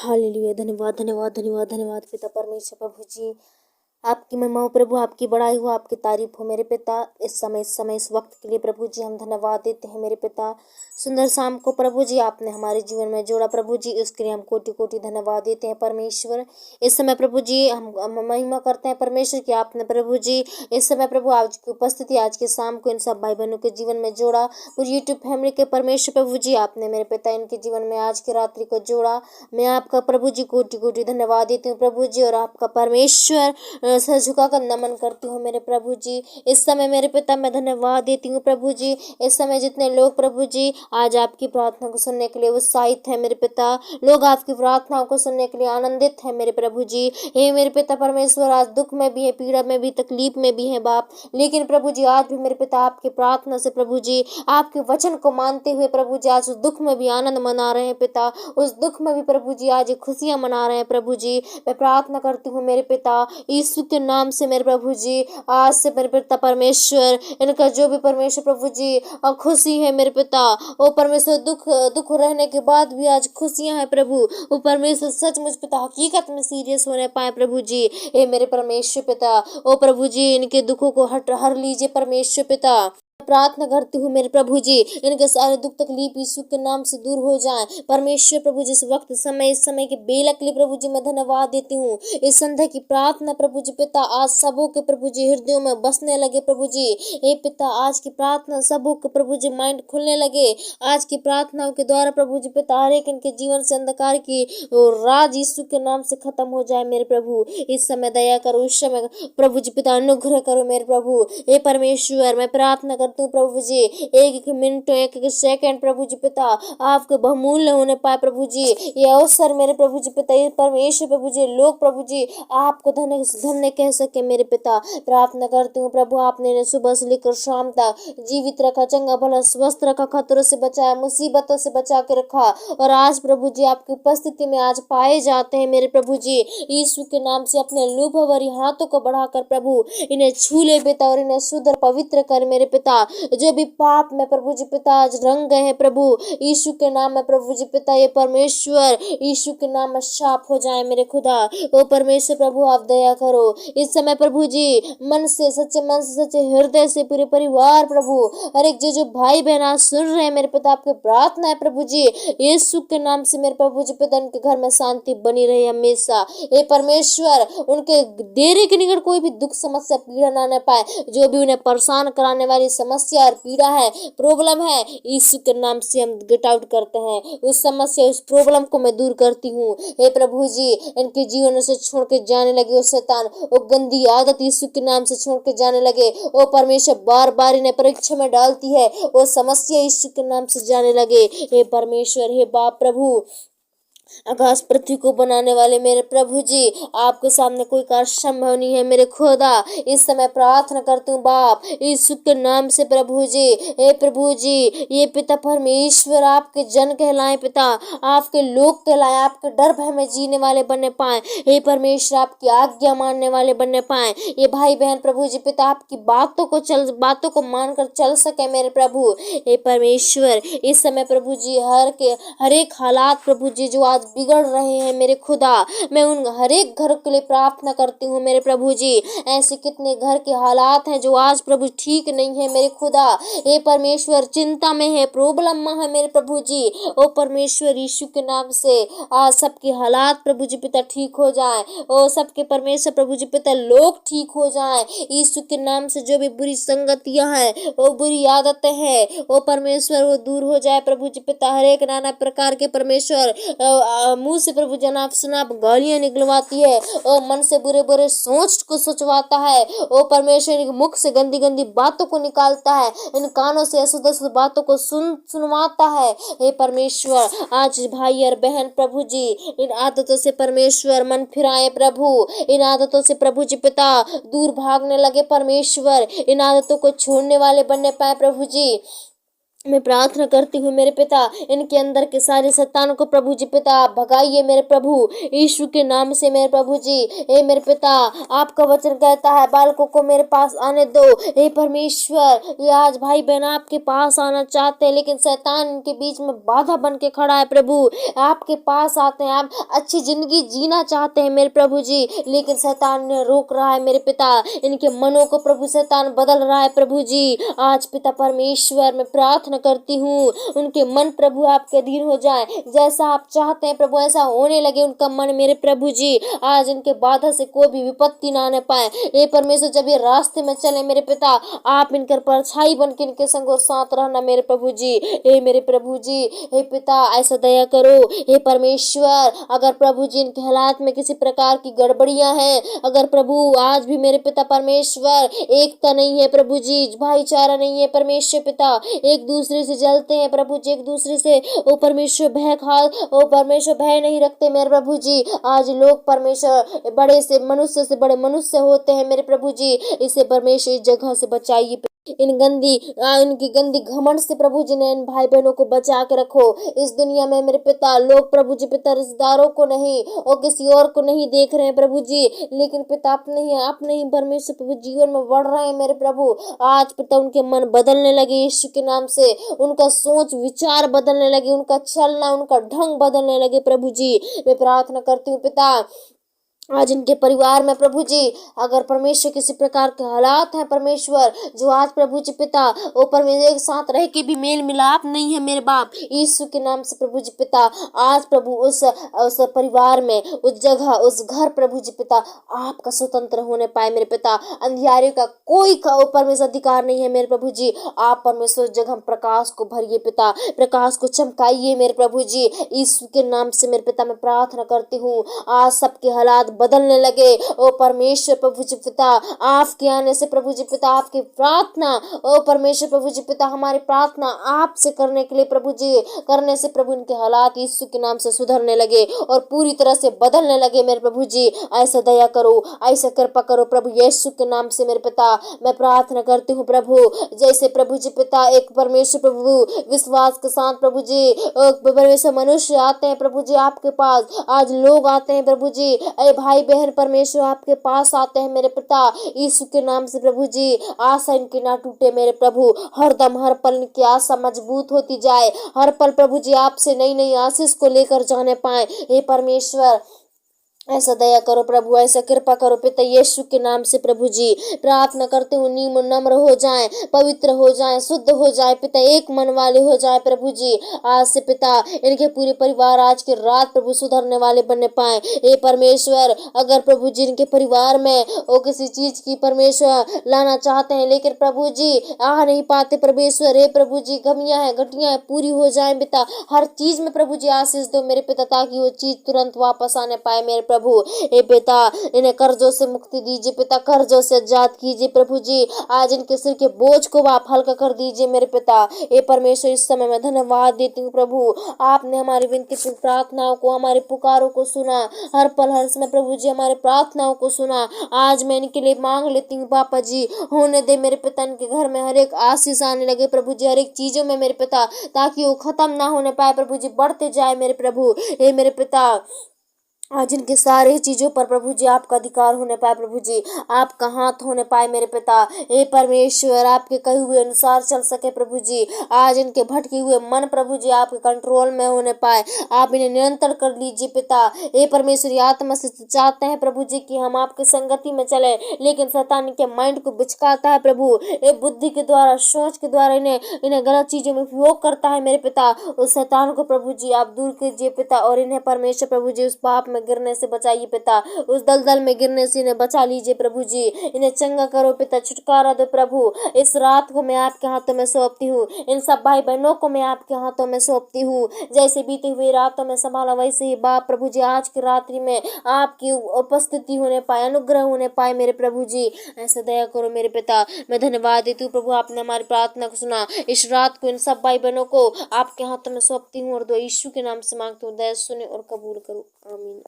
Hallelujah. धन्यवाद धन्यवाद धन्यवाद धन्यवाद पिता परमेश्वर प्रभु जी, आपकी महिमा हो प्रभु, आपकी बड़ाई हो, आपकी तारीफ हो मेरे पिता। इस समय इस वक्त के लिए प्रभु जी हम धन्यवाद देते हैं मेरे पिता। सुंदर शाम को प्रभु जी आपने हमारे जीवन में जोड़ा प्रभु जी, उसके लिए हम कोटि कोटि धन्यवाद देते हैं परमेश्वर। इस समय प्रभु जी हम महिमा करते हैं परमेश्वर की आपने प्रभु जी इस समय प्रभु आज की उपस्थिति, आज के शाम को इन सब भाई बहनों के जीवन में जोड़ा। पूरी यूट्यूब फैमिली के परमेश्वर प्रभु जी आपने मेरे पिता इनके जीवन में आज की रात्रि को जोड़ा। मैं आपका प्रभु जी कोटि कोटि धन्यवाद देती हूँ प्रभु जी, और आपका परमेश्वर सर झुकाकर नमन करती हूँ मेरे प्रभु जी। इस समय मेरे पिता मैं धन्यवाद देती हूँ प्रभु जी। इस समय जितने लोग प्रभु जी आज आपकी प्रार्थना को सुनने के लिए उत्साहित है मेरे पिता, लोग आपकी प्रार्थनाओं को सुनने के लिए आनंदित है मेरे प्रभु जी। हे मेरे पिता परमेश्वर, आज दुख में भी है, पीड़ा में भी, तकलीफ में भी है बाप, लेकिन प्रभु जी आज भी मेरे पिता आपकी प्रार्थना से प्रभु जी आपके वचन को मानते हुए प्रभु जी आज उस दुख में भी आनंद मना रहे हैं पिता, उस दुख में भी प्रभु जी आज खुशियां मना रहे हैं प्रभु जी। मैं प्रार्थना करती हूँ मेरे पिता यीशु के नाम से मेरे प्रभु जी, आज से मेरे पिता परमेश्वर इनका जो भी परमेश्वर प्रभु जी खुशी है मेरे पिता, वो परमेश्वर दुख रहने के बाद भी आज खुशियां हैं प्रभु, वो परमेश्वर सचमुच पिता हकीकत में सीरियस होने पाए प्रभु जी। ये मेरे परमेश्वर पिता, ओ प्रभु जी इनके दुखों को हर लीजिए परमेश्वर पिता। प्रार्थना करती हूँ मेरे प्रभु जी, इनके सारे दुख तकलीफ यीशु के नाम से दूर हो जाएं परमेश्वर प्रभु जी। इस वक्त समय इस समय के बेला के लिए प्रभु जी मैं धन्यवाद देती हूँ। इस संध्या की प्रार्थना प्रभु जी पिता आज सबों के प्रभु जी हृदयों में बसने लगे प्रभु जी। हे पिता आज की प्रार्थना सबों के प्रभु जी माइंड खुलने लगे, आज की प्रार्थनाओं के द्वारा प्रभु जी पिता हर एक इनके जीवन से अंधकार की राज यीशु के नाम से खत्म हो जाए मेरे प्रभु। इस समय दया करो, इस समय प्रभु जी पिता अनुग्रह करो मेरे प्रभु। हे परमेश्वर मैं प्रार्थना करती हूँ प्रभु जी, एक एक मिनट एक एक सेकंड प्रभु जी पिता आपके बहुमूल्य होने पाए प्रभु जी। ये अवसर मेरे प्रभु जी पिता, ये परमेश्वर प्रभु जी लोग प्रभु जी आपको धन्य धन्य कह सके मेरे पिता। प्रार्थना करती हूँ प्रभु आपने इन्हें सुबह से लेकर शाम तक जीवित रखा, चंगा भला स्वस्थ रखा, खतरों से बचाया, मुसीबतों से बचा के रखा, और आज प्रभु जी आपकी उपस्थिति में आज पाए जाते हैं मेरे प्रभु जी। यीशु के नाम से अपने लूभ भरी हाथों को बढ़ाकर प्रभु इन्हें छू ले पिता, और इन्हें शुद्ध पवित्र कर मेरे पिता। जो भी पाप में प्रभु जी पिता आज रंग गए हैं प्रभु यीशु के नाम में प्रभु जी पिता, ये परमेश्वर यीशु के नाम में शाप हो जाए मेरे खुदा। ओ परमेश्वर प्रभु आप दया करो इस समय प्रभु जी, मन से सच्चे हृदय से पूरे परिवार प्रभु, हर एक जो भाई बहन आज सुन रहे हैं मेरे पिता आपकी प्रार्थना है प्रभु जी यीशु के नाम से मेरे प्रभु जी पिता, उनके घर में शांति बनी रहे हमेशा। हे परमेश्वर उनके डेरे के निकट कोई भी दुख समस्या पीड़ा ना पाए, जो भी उन्हें परेशान कराने वाली समस्या और पीड़ा है, प्रॉब्लम है, यीशु के नाम से हम गेट आउट करते हैं उस समस्या उस प्रॉब्लम को मैं दूर करती हूँ। हे प्रभु जी इनके जीवन से छोड़ के जाने लगे वो शैतान, वो गंदी आदत यीशु के नाम से छोड़ के जाने लगे। ओ परमेश्वर बार बार इन्हें परीक्षा में डालती है, वो समस्या यीशु के नाम से जाने लगे। हे परमेश्वर हे बाप प्रभु, आकाश पृथ्वी को बनाने वाले मेरे प्रभु जी आपके सामने कोई कार्य संभव नहीं है मेरे खुदा। इस समय प्रार्थना करती हूँ बाप यीशु के नाम से प्रभु जी। हे प्रभु जी ये पिता परमेश्वर आपके जन कहलाए पिता, आपके लोग कहलाए, आपके डर भय में जीने वाले बनने पाए। हे परमेश्वर आपकी आज्ञा मानने वाले बनने पाए। ये भाई बहन प्रभु जी पिता आपकी बातों को मानकर चल सके मेरे प्रभु। हे परमेश्वर इस समय प्रभु जी हर एक हालात प्रभु जी जो आज बिगड़ रहे हैं मेरे खुदा, मैं उन हर एक घर के लिए प्रार्थना करती हूँ मेरे प्रभु जी। ऐसे कितने घर के हालात हैं जो आज प्रभु ठीक नहीं है मेरे खुदा। हे परमेश्वर चिंता में है, प्रॉब्लम में है मेरे प्रभु जी। ओ परमेश्वर यीशु के नाम से आज सबके हालात प्रभु जी पिता ठीक हो जाए, ओ सबके परमेश्वर प्रभु जी पिता लोग ठीक हो जाए यीशु के नाम से। जो भी बुरी संगतियां हैं, वो बुरी आदतें हैं, वो परमेश्वर वो दूर हो जाए प्रभु जी पिता। हर एक नाना प्रकार के परमेश्वर मुंह से प्रभु जनाब सुनाब गालियां निकलवाती है, और मन से बुरे बुरे सोच को सोचवाता है, ओ परमेश्वर मुख से गंदी गंदी बातों को निकालता है, इन कानों से अशुद्ध अशुद्ध बातों को सुनवाता है। हे परमेश्वर आज भाई और बहन प्रभु जी इन आदतों से परमेश्वर मन फिराए प्रभु, इन आदतों से प्रभु जी पिता दूर भागने लगे परमेश्वर, इन आदतों को छोड़ने वाले बनने पाए प्रभु जी। मैं प्रार्थना करती हूँ मेरे पिता, इनके अंदर के सारे शैतानों को प्रभु जी पिता आप भगाइए मेरे प्रभु यीशु के नाम से मेरे प्रभु जी। हे मेरे पिता, आपका वचन कहता है बालकों को मेरे पास आने दो। हे परमेश्वर, ये आज भाई बहन आपके पास आना चाहते हैं, लेकिन शैतान इनके बीच में बाधा बन के खड़ा है प्रभु। आपके पास आते हैं, आप अच्छी जिंदगी जीना चाहते हैं मेरे प्रभु जी, लेकिन शैतान ने रोक रहा है मेरे पिता। इनके मनों को प्रभु शैतान बदल रहा है प्रभु जी। आज पिता परमेश्वर, मैं प्रार्थना करती हूँ उनके मन प्रभु आपके अधीन हो जाए, जैसा आप चाहते हैं प्रभु ऐसा होने लगे उनका मन मेरे प्रभु जी। आज इनके बाधा से कोई भी विपत्ति ना आने पाए। हे परमेश्वर, जब ये रास्ते में चले मेरे पिता, आप इनकर परछाई बन के इनके संग और साथ रहना मेरे प्रभु जी। हे मेरे प्रभु जी, हे पिता ऐसा दया करो। हे परमेश्वर, अगर प्रभु जी इनके हालात में किसी प्रकार की गड़बड़ियां हैं, अगर प्रभु आज भी मेरे पिता परमेश्वर एकता नहीं है प्रभु जी, भाईचारा नहीं है परमेश्वर पिता, एक दूसरे से जलते हैं प्रभु जी, एक दूसरे से ओ परमेश्वर परमेश्वर भय नहीं रखते मेरे प्रभु जी। आज लोग परमेश्वर बड़े से मनुष्य से बड़े मनुष्य होते हैं मेरे प्रभु जी। इसे परमेश्वर इस जगह से बचाइए, इनकी गंदी घमंड से प्रभु जी ने इन भाई बहनों को बचा के रखो। इस दुनिया में मेरे पिता लोग प्रभु जी पिता रिश्तेदारों को नहीं और किसी और को नहीं देख रहे हैं प्रभु जी, लेकिन पिता अपने ही परमेश्वर प्रभु जीवन में बढ़ रहे हैं मेरे प्रभु। आज पिता उनके मन बदलने लगे यीशु के नाम से, उनका सोच विचार बदलने लगे, उनका चलना उनका ढंग बदलने लगे प्रभु जी। मैं प्रार्थना करती हूँ पिता, आज इनके परिवार में प्रभु जी अगर परमेश्वर किसी प्रकार के हालात हैं परमेश्वर, जो आज प्रभु जी पिता ओ परमेश्वर एक साथ रह के भी मेल मिलाप नहीं है मेरे बाप, यीशु के नाम से प्रभु जी पिता आज प्रभु उस परिवार में, उस जगह, उस घर प्रभु जी पिता आपका स्वतंत्र होने पाए मेरे पिता। अंधियारे का कोई परमेश्वर अधिकार नहीं है मेरे प्रभु जी। आप परमेश्वर जगह प्रकाश को भरिए पिता, प्रकाश को चमकाइए मेरे प्रभु जी। यीशु के नाम से मेरे पिता मैं प्रार्थना करती हूँ, आज सबके हालात बदलने लगे ओ परमेश्वर प्रभु जी पिता। आपके आने से प्रभु जी पिता आपकी प्रार्थना ओ परमेश्वर प्रभु जी पिता, हमारी प्रार्थना आपसे करने के लिए प्रभु जी, करने से प्रभु इनके हालात यीशु के नाम से सुधरने लगे और पूरी तरह से बदलने लगे मेरे प्रभु जी। ऐसा दया करो, ऐसा कृपा करो प्रभु यीशु के नाम से मेरे पिता मैं प्रार्थना करती हूँ प्रभु। जैसे प्रभु जी पिता एक परमेश्वर प्रभु विश्वास के साथ प्रभु जी परमेश्वर मनुष्य आते हैं प्रभु जी आपके पास, आज लोग आते हैं प्रभु जी, भाई बहन परमेश्वर आपके पास आते हैं मेरे पिता यीशु के नाम से प्रभु जी। आशा इनकी ना टूटे मेरे प्रभु, हर दम हर पल इनकी आशा मजबूत होती जाए, हर पल प्रभु जी आपसे नई नई आशीष को लेकर जाने पाए। हे परमेश्वर ऐसा दया करो प्रभु, ऐसा कृपा करो पिता यीशु के नाम से प्रभु जी। प्रार्थना करते हुए नम्र हो जाएं, पवित्र हो जाएं, शुद्ध हो जाए पिता, एक मन वाले हो जाए प्रभु जी। आज से पिता इनके पूरे परिवार आज की रात प्रभु सुधरने वाले बनने पाए। हे परमेश्वर, अगर प्रभु जी इनके परिवार में वो किसी चीज की परमेश्वर लाना चाहते हैं, लेकिन प्रभु जी आ नहीं पाते परमेश्वर, हे प्रभु जी कमियां हैं घटियां हैं पूरी हो जाए पिता, हर चीज में प्रभु जी आशीष दो मेरे पिता, ताकि वो चीज तुरंत वापस आने पाए मेरे प्रभु। हे पिता इन्हें कर्जों से मुक्ति दीजिए पिता, कर्जों से आजाद कीजिए प्रभु जी। आज इनके सिर के बोझ को आप हल्का कर दीजिए मेरे पिता। हे परमेश्वर, इस समय मैं धन्यवाद देती हूँ प्रभु, आपने हमारी विनती प्रार्थनाओं को, हमारे पुकारों को सुना, हर पल हर समय प्रभु जी हमारे प्रार्थनाओं को सुना। आज मैं इनके लिए मांग लेती हूँ पापा जी, होने दे मेरे पिता इनके घर में हर एक आशीष आने लगे प्रभु जी, हर एक चीजों में मेरे पिता, ताकि वो खत्म ना होने पाए प्रभु जी, बढ़ते जाए मेरे प्रभु। हे मेरे पिता आज इनके सारे चीजों पर प्रभु जी आपका अधिकार होने पाए प्रभु जी, आपका हाथ होने पाए मेरे पिता। हे परमेश्वर, आपके कहे हुए अनुसार चल सके प्रभु जी। आज इनके भटके हुए मन प्रभु जी आपके कंट्रोल में होने पाए, आप इन्हें नियंत्रण कर लीजिए पिता। हे परमेश्वर, आत्मा से चाहते हैं प्रभु जी कि हम आपकी संगति में चले, लेकिन शैतान के माइंड को बिचकाता है प्रभु, ये बुद्धि के द्वारा, सोच के द्वारा इन्हें गलत चीजों में उपयोग करता है मेरे पिता। उस शैतान को प्रभु जी आप दूर कीजिए पिता, और इन्हें परमेश्वर प्रभु जी उस पाप में गिरने से बचाइए पिता, उस दलदल में गिरने से इन्हें बचा लीजिए प्रभु जी। इन्हें चंगा करो पिता, छुटकारा दो प्रभु। इस रात को मैं आपके हाथों में सौंपती हूँ, इन सब भाई बहनों को मैं आपके हाथों में सौंपती हूँ। जैसे बीती हुई रातों में संभाला, वैसे ही बाप प्रभु जी आज की रात्रि में आपकी उपस्थिति होने पाए, अनुग्रह होने पाए मेरे प्रभु जी। ऐसा दया करो मेरे पिता। मैं धन्यवाद देती हूँ प्रभु, आपने हमारी प्रार्थना को सुना। इस रात को इन सब भाई बहनों को आपके हाथों में सौंपती हूँ और दो यीशु के नाम से मांगती हूँ, दया सुने और कबूल करो, आमीन।